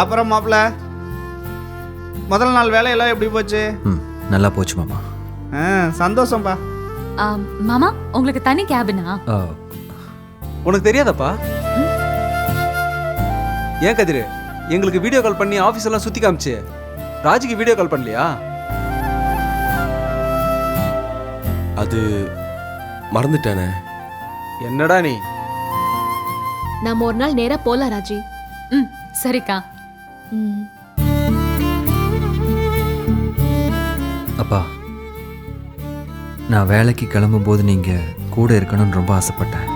அப்புறம் மாப்பிள்ள முதல் நாள் வேலையெல்லாம் எப்படி போச்சு? நல்லா போச்சு மாமா. சந்தோஷம்பா. மாமா உங்களுக்கு தனி கேபினா? உனக்கு தெரியாதப்பா? ஏன் கதிரு எங்களுக்கு வீடியோ கால் பண்ணி ஆஃபீஸ் எல்லாம் சுற்றி காமிச்சு ராஜுக்கு வீடியோ கால் பண்ணலையா? அது மறந்துட்டானே. என்னடா நீ? நம்ம ஒரு நாள் நேரா போலாம் ராஜி. சரிக்கா. அப்பா, நான் வேலைக்கு கிளம்பும்போது நீங்க கூட இருக்கணும்னு ரொம்ப ஆசைப்பட்டேன்.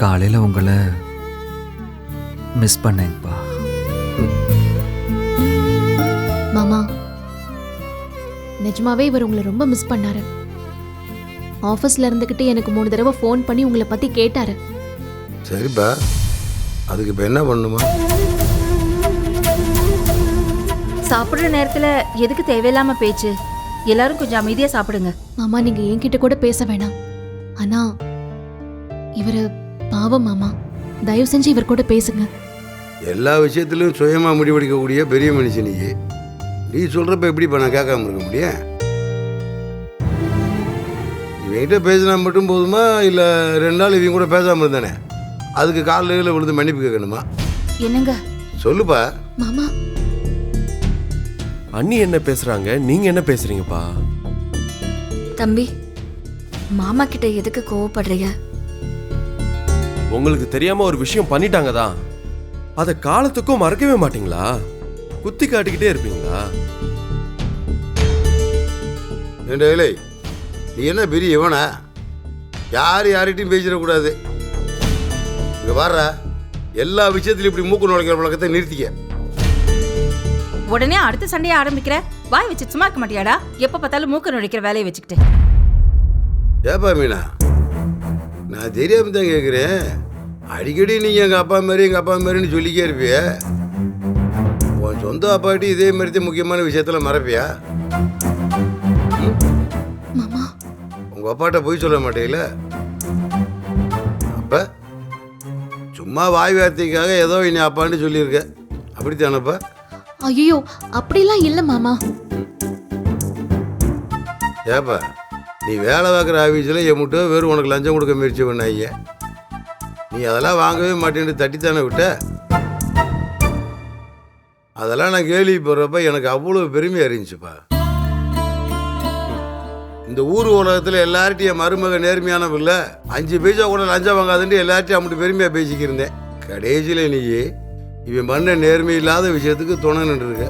காலையில் உங்களை மிஸ் பண்ணேன்ப்பா. மாமா, நிஜமாவே இவர் உங்களை ரொம்ப மிஸ் பண்ணாரு. ஆஃபீஸ்ல இருந்துகிட்டு எனக்கு 3 தடவை ஃபோன் பண்ணி உங்களை பத்தி கேட்டாரு. சரிப்பா, அதுக்கு இப்போ என்ன பண்ணுமா? சாப்பிடுற நேரத்துல எதுக்கு தேவையில்லாம பேச்சு? எல்லாரும் கொஞ்சம் அமைதியா சாப்பிடுங்க. மாமா, நீங்க என்கிட்ட கூட பேச வேணாம். ஆனா இவரு பாவம் மாமா, தயவு செஞ்சு இவர் கூட பேசுங்க. எல்லா விஷயத்திலும் சுயமா முடிவெடுக்கக்கூடிய பெரிய மனுஷன் நீ சொல்றப்ப எப்படிப்பா நான் கேட்காம இருக்க முடியும்? இவங்கிட்ட பேசினா மட்டும் போதுமா, இல்ல 2 நாள் இவங்க கூட பேசாம இருந்தானே அதுக்கு காலையில் விழுந்து மன்னிப்பு கேட்கணுமா? என்னங்க சொல்லுப்பா. மாமா, அண்ணி என்ன பேசுறாங்க, நீங்க என்ன பேசுறீங்கப்பா? தம்பி, மாமா கிட்ட எதுக்கு கோவப்படுறீங்க? உங்களுக்கு தெரியாம ஒரு விஷயம் பண்ணிட்டாங்க தான், அதை காலத்துக்கும் மறக்கவே மாட்டீங்களா? குத்தி காட்டிக்கிட்டே இருப்பீங்களா? ஏண்டா இலை, நீ என்ன பெரிய இவனா? யார்கிட்டையும் பேசிடக்கூடாது. இங்க வர்ற எல்லா விஷயத்திலும் இப்படி மூக்கு நுழைக்கிற பழக்கத்தை நிறுத்திக்க. உடனே அடுத்த சண்டையை ஆரம்பிக்கிற? வாய் வச்சு சும்மா இருக்க மாட்டியாடா? எப்ப பார்த்தாலும் மூக்க நுழைக்கிற வேலையை வச்சுக்கிட்டு. ஏப்பா மீனா, நான் தெரியாம தான் கேட்குறேன். அடிக்கடி நீங்கள் எங்கள் அப்பா மாதிரின்னு சொல்லிக்கே இருப்பிய. உன் சொந்த அப்பாட்டி இதே மாதிரி தான் முக்கியமான விஷயத்தில் மறப்பியா? மாமா, உங்கள் அப்பாட்ட போய் சொல்ல மாட்டீங்கள? அப்போ சும்மா வாய் வார்த்தைக்காக ஏதோ இனி அப்பான்னு சொல்லியிருக்க, அப்படித்தானப்பா? ஐயோ அப்படிலாம் இல்ல மாமா. ஏப்பா, நீ வேலை பார்க்குற ஆஃபீஸில் என் மட்டும் வெறும் உனக்கு லஞ்சம் கொடுக்க முயற்சி பண்ணாங்க. நீ அதெல்லாம் வாங்கவே மாட்டேன்னு தட்டித்தானே விட்ட. அதெல்லாம் நான் கேள்விப்படுறப்ப எனக்கு அவ்வளோ பெருமையாக இருந்துச்சுப்பா. இந்த ஊர் உலகத்தில் எல்லார்ட்டையும் என் மருமக நேர்மையானவில்ல, 5 பைசா கூட லஞ்சம் வாங்காதுன்ட்டு எல்லார்ட்டையும் அப்படி பெருமையாக பேசிக்கிருந்தேன். கடைசியில் நீ இவன் பண்ண நேர்மை இல்லாத விஷயத்துக்கு துணை நின்றுருக்க.